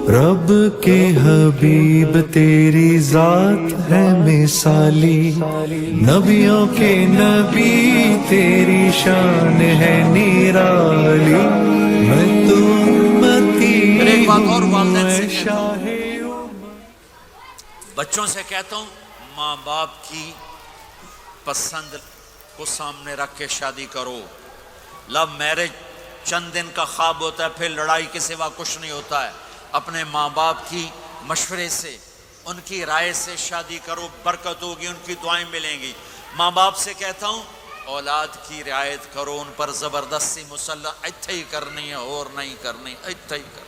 رب کے حبیب تیری ذات ہے مثالی، نبیوں کے نبی تیری شان ہے نرالی، میں تو امتی ایک بات اور والدین سے ہوں کہتا شاہ بچوں سے کہتا ہوں ماں باپ کی پسند کو سامنے رکھ کے شادی کرو. لو میرج چند دن کا خواب ہوتا ہے، پھر لڑائی کے سوا کچھ نہیں ہوتا ہے. اپنے ماں باپ کی مشورے سے، ان کی رائے سے شادی کرو، برکت ہوگی، ان کی دعائیں ملیں گی. ماں باپ سے کہتا ہوں اولاد کی رعایت کرو، ان پر زبردستی مسلط ایتھے ہی کرنی ہے اور نہیں کرنی، ایتھے ہی کرنی،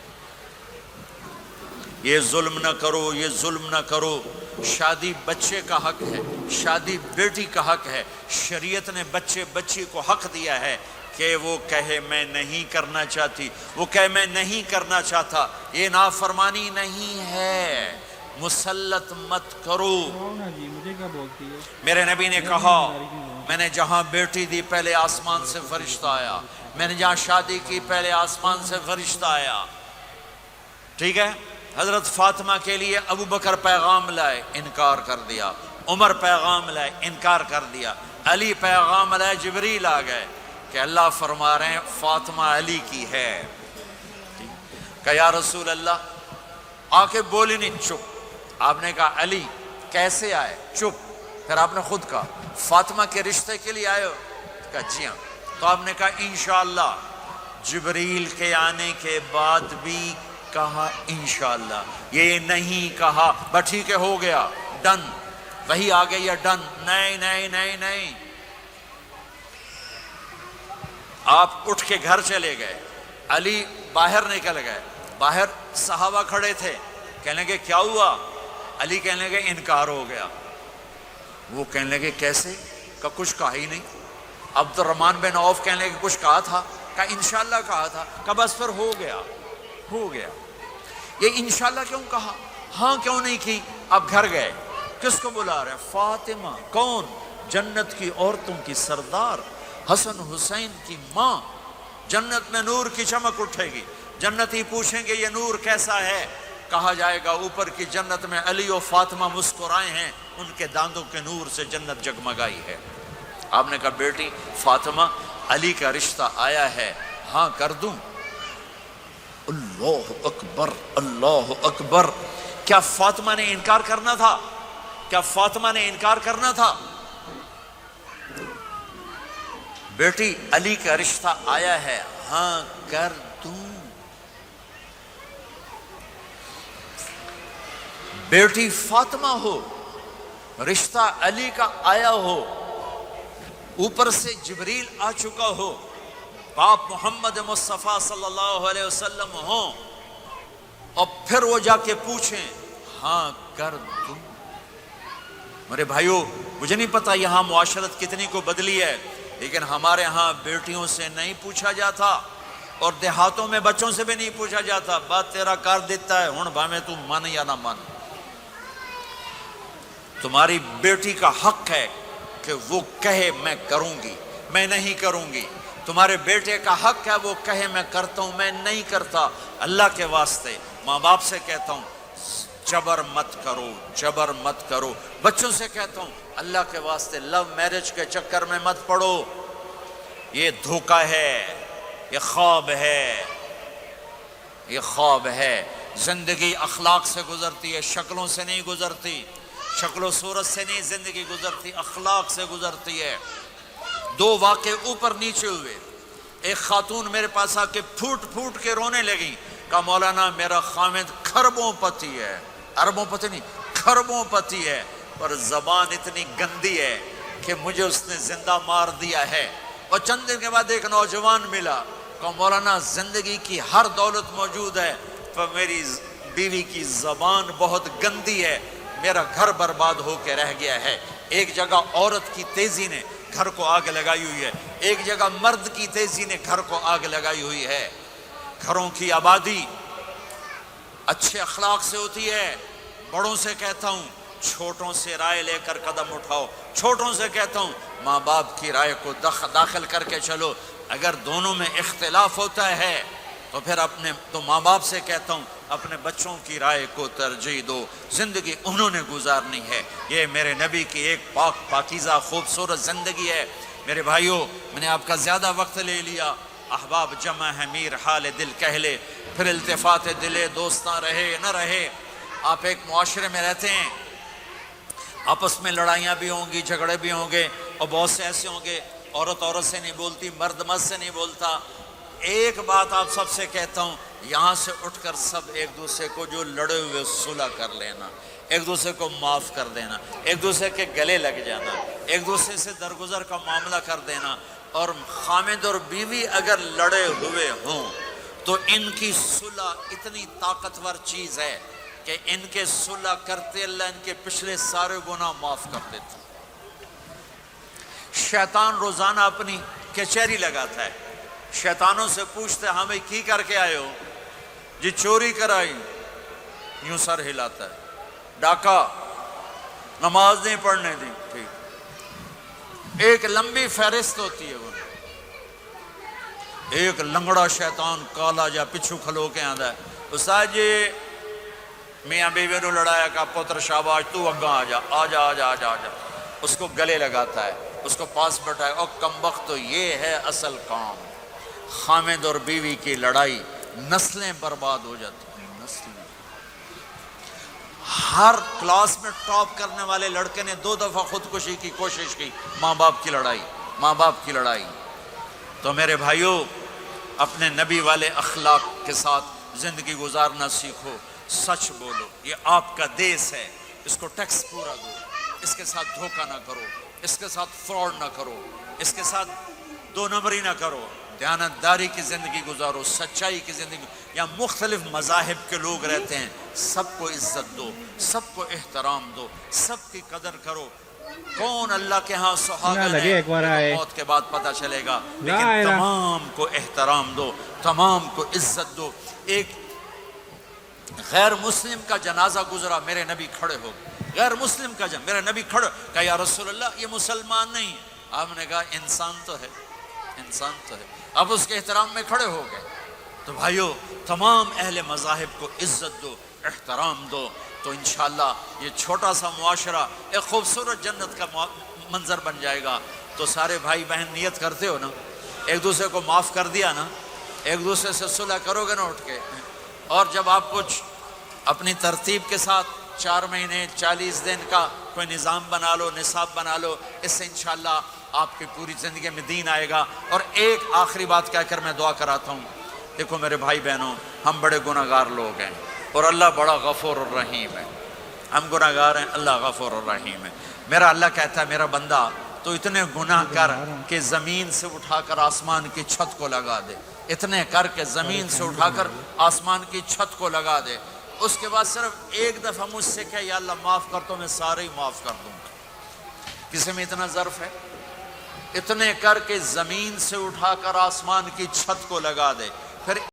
یہ ظلم نہ کرو، یہ ظلم نہ کرو. شادی بچے کا حق ہے، شادی بیٹی کا حق ہے. شریعت نے بچی کو حق دیا ہے کہ وہ کہے میں نہیں کرنا چاہتی، وہ کہے میں نہیں کرنا چاہتا. یہ نافرمانی نہیں ہے، مسلط مت کرو. میرے نبی نے کہا میں نے جہاں بیٹی دی پہلے آسمان سے فرشتہ آیا، میں نے جہاں شادی کی پہلے آسمان سے فرشتہ آیا. ٹھیک ہے. حضرت فاطمہ کے لیے ابو بکر پیغام لائے، انکار کر دیا. عمر پیغام لائے، انکار کر دیا. علی پیغام لائے، جبریل آ گئے کہ اللہ فرما رہے ہیں فاطمہ علی کی ہے. کہ یا رسول اللہ، آ کے بولی نہیں، چپ. آپ نے کہا علی کیسے آئے؟ چپ. پھر آپ نے خود کہا فاطمہ کے رشتے کے لیے آئے ہو؟ کہا جی ہاں. تو آپ نے کہا انشاءاللہ. جبریل کے آنے کے بعد بھی کہا انشاءاللہ، یہ نہیں کہا بس ٹھیک ہے ہو گیا ڈن، وہی آ گئی ہے ڈن. نہیں نہیں نہیں نہیں. آپ اٹھ کے گھر چلے گئے، علی باہر نکل گئے. باہر صحابہ کھڑے تھے، کہنے لگے کیا ہوا؟ علی کہنے لگے انکار ہو گیا. وہ کہنے لگے کیسے؟ کہ کچھ کہا ہی نہیں. عبد الرحمن بن عوف کہنے لگے کچھ کہا تھا؟ کہ انشاءاللہ کہا تھا. کہ بس پھر ہو گیا ہو گیا. یہ انشاءاللہ کیوں کہا؟ ہاں کیوں نہیں کی؟ اب گھر گئے، کس کو بلا رہے ہیں؟ فاطمہ. کون؟ جنت کی عورتوں کی سردار، حسن حسین کی ماں. جنت میں نور کی چمک اٹھے گی. جنتی پوچھیں گے یہ نور کیسا ہے؟ کہا جائے گا اوپر کی جنت میں علی و فاطمہ مسکرائے ہیں، ان کے دانتوں کے نور سے جنت جگمگائی ہے. آپ نے کہا بیٹی فاطمہ علی کا رشتہ آیا ہے، ہاں کر دوں؟ اللہ اکبر اللہ اکبر. کیا فاطمہ نے انکار کرنا تھا؟ کیا فاطمہ نے انکار کرنا تھا؟ بیٹی علی کا رشتہ آیا ہے، ہاں کر دوں. بیٹی فاطمہ ہو، رشتہ علی کا آیا ہو، اوپر سے جبریل آ چکا ہو، باپ محمد مصطفیٰ صلی اللہ علیہ وسلم ہوں، اور پھر وہ جا کے پوچھیں ہاں کر دوں. میرے بھائیو، مجھے نہیں پتا یہاں معاشرت کتنی کو بدلی ہے، لیکن ہمارے ہاں بیٹیوں سے نہیں پوچھا جاتا، اور دیہاتوں میں بچوں سے بھی نہیں پوچھا جاتا. بات تیرا کر دیتا ہے ہن بھاویں تو من یا نہ من. تمہاری بیٹی کا حق ہے کہ وہ کہے میں کروں گی، میں نہیں کروں گی. تمہارے بیٹے کا حق ہے وہ کہے میں کرتا ہوں، میں نہیں کرتا. اللہ کے واسطے ماں باپ سے کہتا ہوں جبر مت کرو، جبر مت کرو. بچوں سے کہتا ہوں اللہ کے واسطے لو میرج کے چکر میں مت پڑو. یہ دھوکہ ہے، یہ خواب ہے، یہ خواب ہے. زندگی اخلاق سے گزرتی ہے، شکلوں سے نہیں گزرتی. شکل و صورت سے نہیں زندگی گزرتی، اخلاق سے گزرتی ہے. دو واقعے اوپر نیچے ہوئے. ایک خاتون میرے پاس آ کے پھوٹ پھوٹ کے رونے لگی. کہا مولانا میرا خامد کھربوں پتی ہے، اربوں پتی نہیں، کھربوں پتی ہے، پر زبان اتنی گندی ہے کہ مجھے اس نے زندہ مار دیا ہے. اور چند دن کے بعد ایک نوجوان ملا. کہا مولانا زندگی کی ہر دولت موجود ہے، پر میری بیوی کی زبان بہت گندی ہے، میرا گھر برباد ہو کے رہ گیا ہے. ایک جگہ عورت کی تیزی نے گھر کو آگ لگائی ہوئی ہے، ایک جگہ مرد کی تیزی نے گھر کو آگ لگائی ہوئی ہے. گھروں کی آبادی اچھے اخلاق سے ہوتی ہے. بڑوں سے کہتا ہوں چھوٹوں سے رائے لے کر قدم اٹھاؤ. چھوٹوں سے کہتا ہوں ماں باپ کی رائے کو داخل کر کے چلو. اگر دونوں میں اختلاف ہوتا ہے تو پھر تو ماں باپ سے کہتا ہوں اپنے بچوں کی رائے کو ترجیح دو، زندگی انہوں نے گزارنی ہے، یہ میرے نبی کی ایک پاک پاکیزہ خوبصورت زندگی ہے۔ میرے بھائیوں، میں نے آپ کا زیادہ وقت لے لیا، احباب جمع ہے میر حال دل کہہ لے، پھر التفات دلے دوستاں رہے نہ رہے۔ آپ ایک معاشرے میں رہتے ہیں، آپس میں لڑائیاں بھی ہوں گی، جھگڑے بھی ہوں گے، اور بہت سے ایسے ہوں گے عورت عورت سے نہیں بولتی، مرد مرد سے نہیں بولتا۔ ایک بات آپ سب سے کہتا ہوں، یہاں سے اٹھ کر سب ایک دوسرے کو جو لڑے ہوئے صلح کر لینا، ایک دوسرے کو معاف کر دینا، ایک دوسرے کے گلے لگ جانا، ایک دوسرے سے درگزر کا معاملہ کر دینا۔ اور خامد اور بیوی اگر لڑے ہوئے ہوں تو ان کی صلح اتنی طاقتور چیز ہے کہ ان کے صلح کرتے اللہ ان کے پچھلے سارے گناہ معاف کر دیتا۔ شیطان روزانہ اپنی کچہری لگاتا ہے، شیطانوں سے پوچھتے ہمیں کی کر کے آئے ہو؟ جی چوری کرائی، یوں سر ہلاتا ہے، ڈاکہ، نماز نہیں پڑھنے دی، ٹھیک۔ ایک لمبی فہرست ہوتی ہے، وہ ایک لنگڑا شیطان کالا جا پچھو کھلو کے آندا ہے، استاد جی میاں بیوی نے لڑایا، کا پتر شاباش تو اگاں آ جا آ جا آ جا آ جا آ جا، اس کو گلے لگاتا ہے، اس کو پاس بٹھائے، اور کمبخت تو یہ ہے اصل کام۔ خامد اور بیوی کی لڑائی، نسلیں برباد ہو جاتی ہیں، نسلیں۔ ہر کلاس میں ٹاپ کرنے والے لڑکے نے 2 دفعہ خودکشی کی کوشش کی، ماں باپ کی لڑائی، ماں باپ کی لڑائی۔ تو میرے بھائیوں، اپنے نبی والے اخلاق کے ساتھ زندگی گزارنا سیکھو، سچ بولو، یہ آپ کا دیس ہے، اس کو ٹیکس پورا دو، اس کے ساتھ دھوکہ نہ کرو، اس کے ساتھ فراڈ نہ کرو، اس کے ساتھ 2 نمبری نہ کرو، دیانتداری کی زندگی گزارو، سچائی کی زندگی۔ یا مختلف مذاہب کے لوگ رہتے ہیں، سب کو عزت دو، سب کو احترام دو، سب کی قدر کرو۔ کون اللہ کے ہاں سہاگن ہے موت کے بعد پتہ چلے گا، لیکن تمام کو احترام دو، تمام کو عزت دو۔ ایک غیر مسلم کا جنازہ گزرا، میرے نبی کھڑے ہو گئے، غیر مسلم کا جنازہ، میرے نبی کھڑے، کہا یا رسول اللہ یہ مسلمان نہیں ہے۔ آپ نے کہا انسان تو ہے، انسان تو ہے۔ اب اس کے احترام میں کھڑے ہو گئے۔ تو بھائیو، تمام اہل مذاہب کو عزت دو، احترام دو، تو انشاءاللہ یہ چھوٹا سا معاشرہ ایک خوبصورت جنت کا منظر بن جائے گا۔ تو سارے بھائی بہن نیت کرتے ہو نا، ایک دوسرے کو معاف کر دیا نا، ایک دوسرے سے صلح کرو گے نا اٹھ کے، اور جب آپ کچھ اپنی ترتیب کے ساتھ 4 مہینے 40 دن کا کوئی نظام بنا لو، نصاب بنا لو، اس سے انشاءاللہ آپ کی پوری زندگی میں دین آئے گا۔ اور ایک آخری بات کہہ کر میں دعا کراتا ہوں، دیکھو میرے بھائی بہنوں، ہم بڑے گناہگار لوگ ہیں اور اللہ بڑا غفور الرحیم ہے۔ ہم گناہگار ہیں، اللہ غفور الرحیم ہے۔ میرا اللہ کہتا ہے میرا بندہ تو اتنے گناہ کر کہ زمین سے اٹھا کر آسمان کی چھت کو لگا دے، اتنے کر کے زمین سے اٹھا کر آسمان کی چھت کو لگا دے، اس کے بعد صرف ایک دفعہ مجھ سے کہ یا اللہ معاف کر، تو میں سارے ہی معاف کر دوں گا۔ کسی میں اتنا ظرف ہے؟ اتنے کر کے زمین سے اٹھا کر آسمان کی چھت کو لگا دے، پھر